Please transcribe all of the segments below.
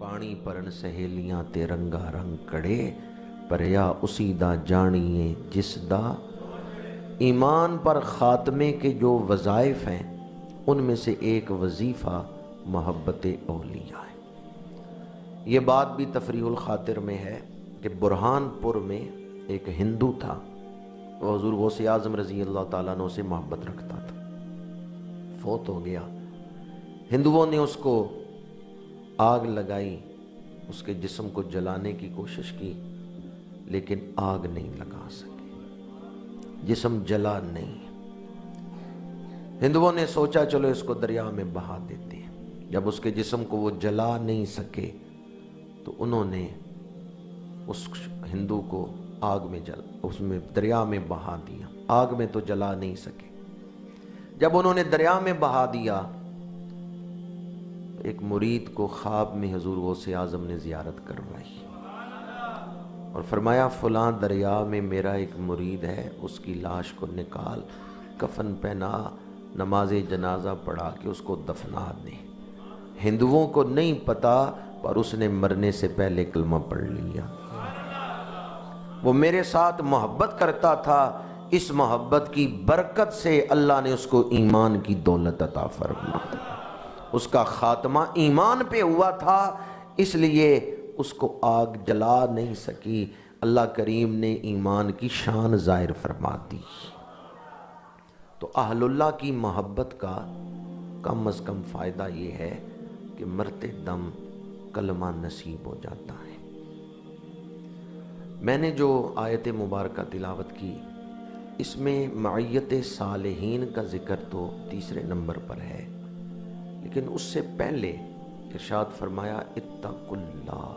پانی پرن سہیلیاں تے رنگا رنگ کڑے، پریا اسی دا جانیے جس دا ایمان پر خاتمے کے جو وظائف ہیں ان میں سے ایک وظیفہ محبت اولیاء ہے۔ یہ بات بھی تفریح الخاطر میں ہے کہ برہان پور میں ایک ہندو تھا، وہ حضور غوث اعظم رضی اللہ تعالیٰ عنہ سے محبت رکھتا تھا، فوت ہو گیا۔ ہندوؤں نے اس کو آگ لگائی، اس کے جسم کو جلانے کی کوشش کی، لیکن آگ نہیں لگا سکے، جسم جلا نہیں۔ ہندوؤں نے سوچا چلو اس کو دریا میں بہا دیتے ہیں۔ جب اس کے جسم کو وہ جلا نہیں سکے تو انہوں نے اس ہندو کو آگ میں اس میں دریا میں بہا دیا۔ آگ میں تو جلا نہیں سکے۔ جب انہوں نے دریا میں بہا دیا، ایک مرید کو خواب میں حضور غوث اعظم نے زیارت کروائی اور فرمایا فلاں دریا میں میرا ایک مرید ہے، اس کی لاش کو نکال، کفن پہنا، نماز جنازہ پڑھا کے اس کو دفنا دیں۔ ہندوؤں کو نہیں پتا پر اس نے مرنے سے پہلے کلمہ پڑھ لیا۔ وہ میرے ساتھ محبت کرتا تھا، اس محبت کی برکت سے اللہ نے اس کو ایمان کی دولت عطا فرمائی۔ اس کا خاتمہ ایمان پہ ہوا تھا، اس لیے اس کو آگ جلا نہیں سکی۔ اللہ کریم نے ایمان کی شان ظاہر فرما دی۔ تو اہل اللہ کی محبت کا کم از کم فائدہ یہ ہے کہ مرتے دم کلمہ نصیب ہو جاتا ہے۔ میں نے جو آیت مبارکہ تلاوت کی، اس میں معیت صالحین کا ذکر تو تیسرے نمبر پر ہے، لیکن اس سے پہلے ارشاد فرمایا اتقوا اللہ،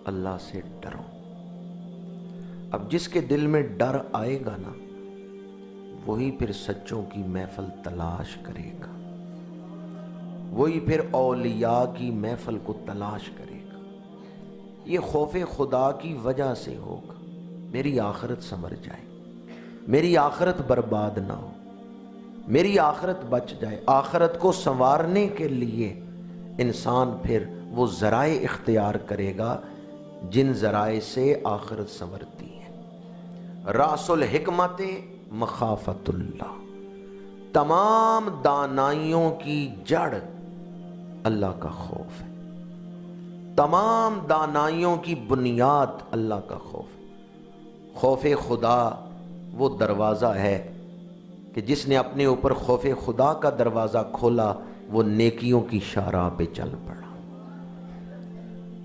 اللہ سے ڈرو۔ اب جس کے دل میں ڈر آئے گا نا، وہی پھر سچوں کی محفل تلاش کرے گا، وہی پھر اولیاء کی محفل کو تلاش کرے گا۔ یہ خوف خدا کی وجہ سے ہوگا، میری آخرت سنور جائے، میری آخرت برباد نہ ہو، میری آخرت بچ جائے۔ آخرت کو سنوارنے کے لیے انسان پھر وہ ذرائع اختیار کرے گا جن ذرائع سے آخرت سنورتی ہے۔ راس الحکمت مخافت اللہ، تمام دانائیوں کی جڑ اللہ کا خوف ہے، تمام دانائیوں کی بنیاد اللہ کا خوف ہے۔ خوف خدا وہ دروازہ ہے کہ جس نے اپنے اوپر خوف خدا کا دروازہ کھولا، وہ نیکیوں کی شاہراہ پہ چل پڑا،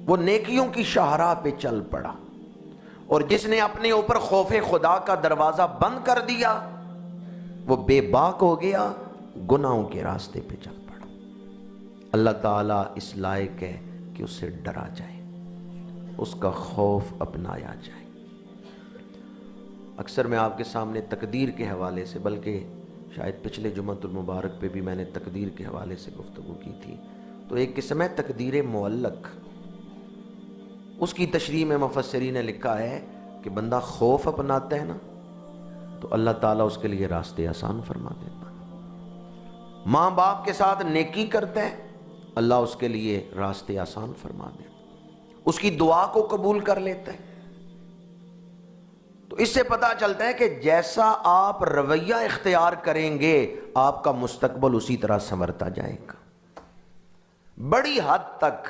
وہ نیکیوں کی شاہراہ پہ چل پڑا۔ اور جس نے اپنے اوپر خوف خدا کا دروازہ بند کر دیا، وہ بے باک ہو گیا، گناہوں کے راستے پہ چل پڑا۔ اللہ تعالیٰ اس لائق ہے کہ اسے ڈرا جائے، اس کا خوف اپنایا جائے۔ اکثر میں آپ کے سامنے تقدیر کے حوالے سے، بلکہ شاید پچھلے جمعۃ المبارک پہ بھی میں نے تقدیر کے حوالے سے گفتگو کی تھی، تو ایک قسم ہے تقدیر معلق، اس کی تشریح میں مفسرین نے لکھا ہے کہ بندہ خوف اپناتا ہے نا تو اللہ تعالیٰ اس کے لیے راستے آسان فرما دیتا ہے۔ ماں باپ کے ساتھ نیکی کرتا ہے، اللہ اس کے لیے راستے آسان فرما دیتا ہے، اس کی دعا کو قبول کر لیتا ہے۔ تو اس سے پتہ چلتا ہے کہ جیسا آپ رویہ اختیار کریں گے، آپ کا مستقبل اسی طرح سنورتا جائے گا۔ بڑی حد تک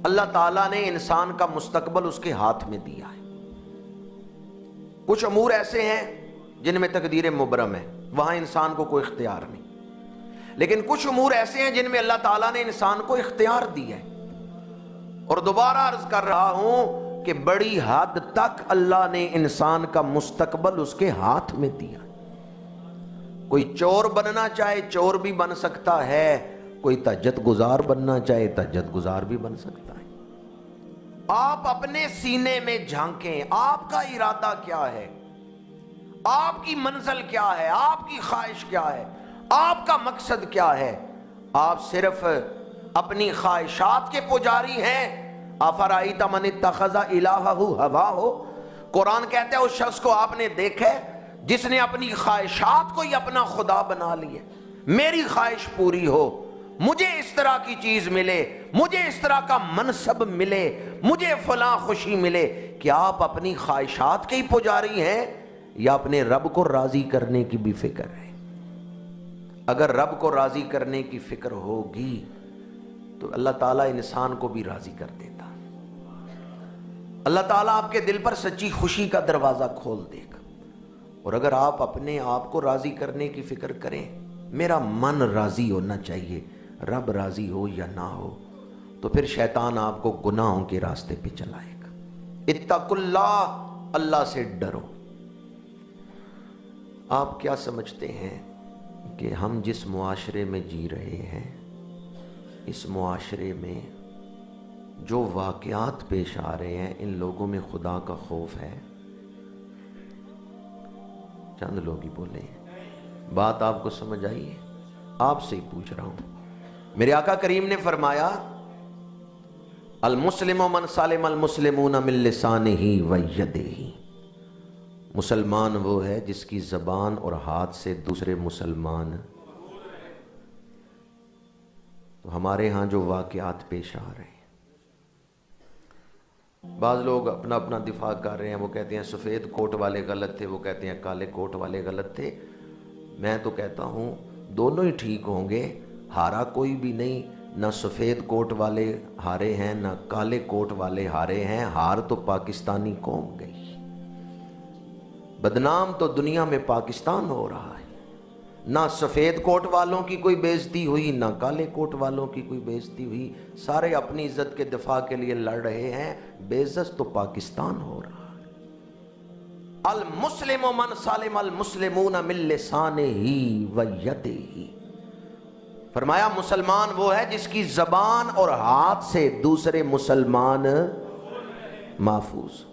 اللہ تعالیٰ نے انسان کا مستقبل اس کے ہاتھ میں دیا ہے۔ کچھ امور ایسے ہیں جن میں تقدیر مبرم ہے، وہاں انسان کو کوئی اختیار نہیں، لیکن کچھ امور ایسے ہیں جن میں اللہ تعالیٰ نے انسان کو اختیار دیا ہے۔ اور دوبارہ عرض کر رہا ہوں کہ بڑی حد تک اللہ نے انسان کا مستقبل اس کے ہاتھ میں دیا۔ کوئی چور بننا چاہے چور بھی بن سکتا ہے، کوئی تہجد گزار بننا چاہے تہجد گزار بھی بن سکتا ہے۔ آپ اپنے سینے میں جھانکیں، آپ کا ارادہ کیا ہے، آپ کی منزل کیا ہے، آپ کی خواہش کیا ہے، آپ کا مقصد کیا ہے۔ آپ صرف اپنی خواہشات کے پجاری ہیں؟ افرائیت من اتخذ الہہ ہواہ، قرآن کہتا ہے اس شخص کو آپ نے دیکھا ہے جس نے اپنی خواہشات کو ہی اپنا خدا بنا لیا۔ میری خواہش پوری ہو، مجھے اس طرح کی چیز ملے، مجھے اس طرح کا منصب ملے، مجھے فلاں خوشی ملے. کیا آپ اپنی خواہشات کے ہی پجاری ہیں یا اپنے رب کو راضی کرنے کی بھی فکر ہے؟ اگر رب کو راضی کرنے کی فکر ہوگی تو اللہ تعالیٰ انسان کو بھی راضی کر دیتا. اللہ تعالیٰ آپ کے دل پر سچی خوشی کا دروازہ کھول دے گا. اور اگر آپ اپنے آپ کو راضی کرنے کی فکر کریں، میرا من راضی ہونا چاہیے، رب راضی ہو یا نہ ہو، تو پھر شیطان آپ کو گناہوں کے راستے پہ چلائے گا. اتقوا اللہ، اللہ سے ڈرو. آپ کیا سمجھتے ہیں کہ ہم جس معاشرے میں جی رہے ہیں، اس معاشرے میں جو واقعات پیش آ رہے ہیں، ان لوگوں میں خدا کا خوف ہے؟ چند لوگ ہی بولے ہیں. بات آپ کو سمجھ آئی ہے؟ آپ سے ہی پوچھ رہا ہوں. میرے آقا کریم نے فرمایا المسلم من سلم المسلمون من لسانہ و یدہ. مسلمان وہ ہے جس کی زبان اور ہاتھ سے دوسرے مسلمان. تو ہمارے ہاں جو واقعات پیش آ رہے ہیں، بعض لوگ اپنا اپنا دفاع کر رہے ہیں. وہ کہتے ہیں سفید کوٹ والے غلط تھے، وہ کہتے ہیں کالے کوٹ والے غلط تھے. میں تو کہتا ہوں دونوں ہی ٹھیک ہوں گے. ہارا کوئی بھی نہیں، نہ سفید کوٹ والے ہارے ہیں نہ کالے کوٹ والے ہارے ہیں. ہار تو پاکستانی قوم گئی. بدنام تو دنیا میں پاکستان ہو رہا ہے. نہ سفید کوٹ والوں کی کوئی بےزتی ہوئی، نہ کالے کوٹ والوں کی کوئی بےزتی ہوئی. سارے اپنی عزت کے دفاع کے لیے لڑ رہے ہیں. بے عزت تو پاکستان ہو رہا ہے. المسلم من سلم المسلمون من لسانہ و یدہ. فرمایا مسلمان وہ ہے جس کی زبان اور ہاتھ سے دوسرے مسلمان محفوظ.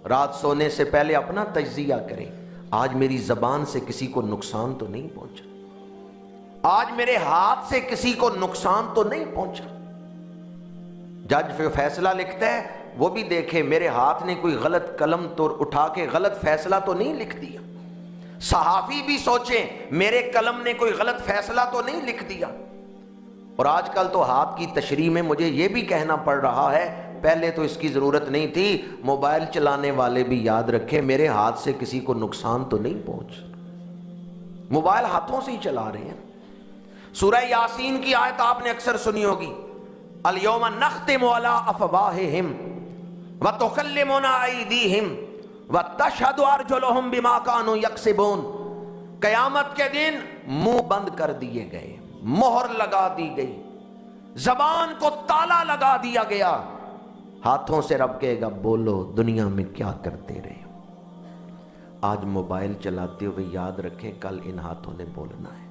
رات سونے سے پہلے اپنا تجزیہ کریں. آج میری زبان سے کسی کو نقصان تو نہیں پہنچا، آج میرے ہاتھ سے کسی کو نقصان تو نہیں پہنچا. جج فیصلہ لکھتا ہے وہ بھی دیکھے میرے ہاتھ نے کوئی غلط قلم تو اٹھا کے غلط فیصلہ تو نہیں لکھ دیا. صحافی بھی سوچیں میرے قلم نے کوئی غلط فیصلہ تو نہیں لکھ دیا. اور آج کل تو ہاتھ کی تشریح میں مجھے یہ بھی کہنا پڑ رہا ہے، پہلے تو اس کی ضرورت نہیں تھی. موبائل چلانے والے بھی یاد رکھیں میرے ہاتھ سے کسی کو نقصان تو نہیں پہنچ. موبائل ہاتھوں سے ہی چلا رہے ہیں. سورہ یاسین کی آیت آپ نے اکثر سنی ہوگی، الیوم نختم علی افواہہم وتکلمنا ایدیہم وتشہد ارجلہم بما کانوا یکسبون. قیامت کے دن منہ بند کر دیے گئے، مہر لگا دی گئی، زبان کو تالا لگا دیا گیا. ہاتھوں سے رب کہے گا بولو دنیا میں کیا کرتے رہے ہو. آج موبائل چلاتے ہوئے یاد رکھیں کل ان ہاتھوں نے بولنا ہے.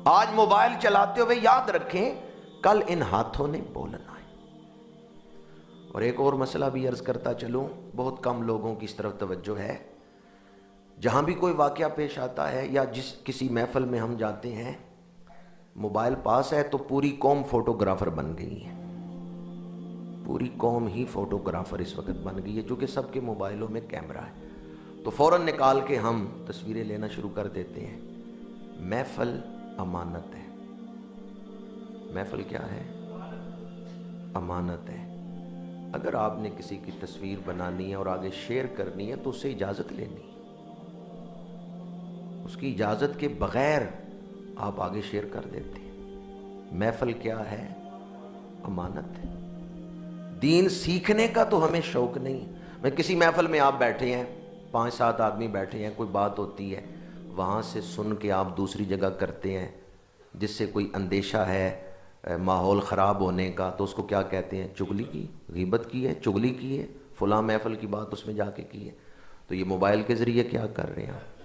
آج موبائل چلاتے ہوئے یاد رکھیں کل ان ہاتھوں نے بولنا ہے. اور ایک اور مسئلہ بھی عرض کرتا چلوں، بہت کم لوگوں کی اس طرف توجہ ہے. جہاں بھی کوئی واقعہ پیش آتا ہے یا جس کسی محفل میں ہم جاتے ہیں، موبائل پاس ہے تو پوری قوم فوٹوگرافر بن گئی ہے. پوری قوم ہی فوٹوگرافر اس وقت بن گئی ہے، چونکہ سب کے موبائلوں میں کیمرہ ہے تو فوراً نکال کے ہم تصویریں لینا شروع کر دیتے ہیں. محفل امانت ہے. محفل کیا ہے؟ امانت ہے. اگر آپ نے کسی کی تصویر بنانی ہے اور آگے شیئر کرنی ہے تو اس سے اجازت لینی ہے. اس کی اجازت کے بغیر آپ آگے شیئر کر دیتے ہیں. محفل کیا ہے؟ امانت ہے. دین سیکھنے کا تو ہمیں شوق نہیں. میں کسی محفل میں آپ بیٹھے ہیں، 5-7 آدمی بیٹھے ہیں، کوئی بات ہوتی ہے، وہاں سے سن کے آپ دوسری جگہ کرتے ہیں جس سے کوئی اندیشہ ہے ماحول خراب ہونے کا، تو اس کو کیا کہتے ہیں؟ چغلی کی، غیبت کی ہے، چغلی کی ہے، فلاں محفل کی بات اس میں جا کے کی ہے. تو یہ موبائل کے ذریعے کیا کر رہے ہیں آپ؟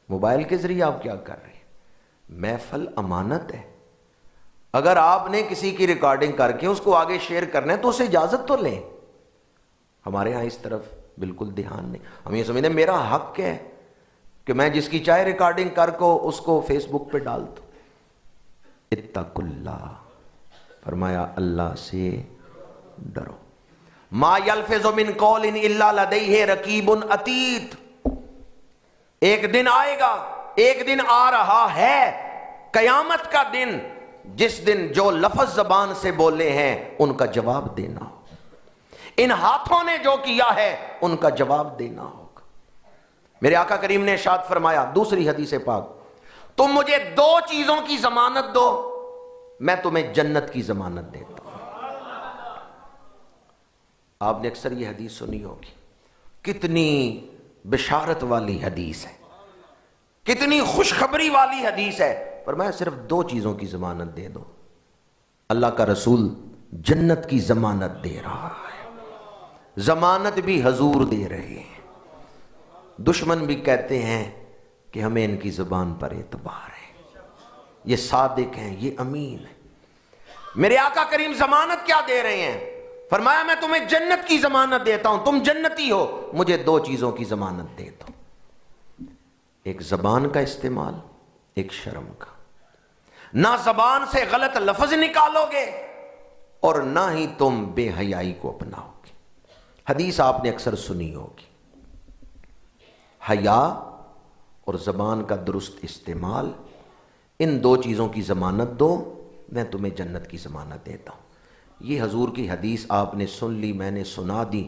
موبائل کے ذریعے آپ کیا کر رہے ہیں؟ محفل امانت ہے. اگر آپ نے کسی کی ریکارڈنگ کر کے اس کو آگے شیئر کرنا ہے تو اسے اجازت تو لیں. ہمارے ہاں اس طرف بالکل دھیان نہیں. ہم یہ سمجھتے ہیں میرا حق ہے کہ میں جس کی چاہے ریکارڈنگ کر کو اس کو فیس بک پہ ڈال دوں. اتقوا اللہ، فرمایا اللہ سے ڈرو. ما یلفظ من قول الا لدیہ رقیب عتید. ایک دن آئے گا، ایک دن آ رہا ہے، قیامت کا دن جس دن جو لفظ زبان سے بولے ہیں ان کا جواب دینا ہو، ان ہاتھوں نے جو کیا ہے ان کا جواب دینا ہوگا۔ میرے آقا کریم نے ارشاد فرمایا دوسری حدیث پاک، تم مجھے 2 چیزوں کی ضمانت دو، میں تمہیں جنت کی ضمانت دیتا ہوں۔ آپ نے اکثر یہ حدیث سنی ہوگی، کتنی بشارت والی حدیث ہے، کتنی خوشخبری والی حدیث ہے۔ فرمایا صرف 2 چیزوں کی ضمانت دے دو، اللہ کا رسول جنت کی ضمانت دے رہا ہے، ضمانت بھی حضور دے رہے ہیں۔ دشمن بھی کہتے ہیں کہ ہمیں ان کی زبان پر اعتبار ہے، یہ صادق ہیں، یہ امین ہیں۔ میرے آقا کریم ضمانت کیا دے رہے ہیں؟ فرمایا میں تمہیں جنت کی ضمانت دیتا ہوں، تم جنتی ہو، مجھے 2 چیزوں کی ضمانت دے دو، ایک زبان کا استعمال، ایک شرم کا، نہ زبان سے غلط لفظ نکالو گے اور نہ ہی تم بے حیائی کو اپناؤ گے۔ حدیث آپ نے اکثر سنی ہوگی، حیا اور زبان کا درست استعمال، ان 2 چیزوں کی ضمانت دو، میں تمہیں جنت کی ضمانت دیتا ہوں۔ یہ حضور کی حدیث آپ نے سن لی، میں نے سنا دی،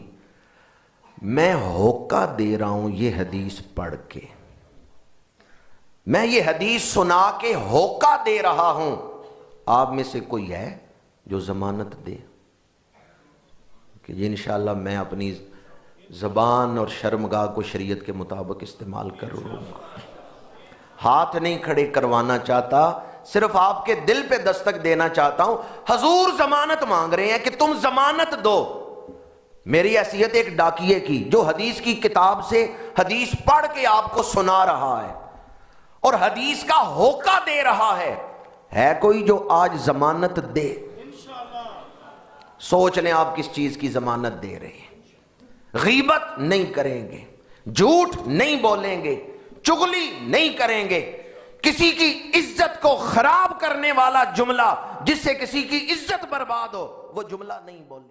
میں ہوکا دے رہا ہوں یہ حدیث پڑھ کے، میں یہ حدیث سنا کے ہوکا دے رہا ہوں۔ آپ میں سے کوئی ہے جو ضمانت دے کہ یہ انشاءاللہ میں اپنی زبان اور شرمگاہ کو شریعت کے مطابق استعمال کروں گا؟ ہاتھ نہیں کھڑے کروانا چاہتا، صرف آپ کے دل پہ دستک دینا چاہتا ہوں۔ حضور ضمانت مانگ رہے ہیں کہ تم ضمانت دو۔ میری حیثیت ایک ڈاکیے کی جو حدیث کی کتاب سے حدیث پڑھ کے آپ کو سنا رہا ہے اور حدیث کا ہوکا دے رہا ہے کوئی جو آج ضمانت دے؟ سوچ لیں آپ کس چیز کی ضمانت دے رہے ہیں۔ غیبت نہیں کریں گے، جھوٹ نہیں بولیں گے، چغلی نہیں کریں گے، کسی کی عزت کو خراب کرنے والا جملہ جس سے کسی کی عزت برباد ہو وہ جملہ نہیں بولیں۔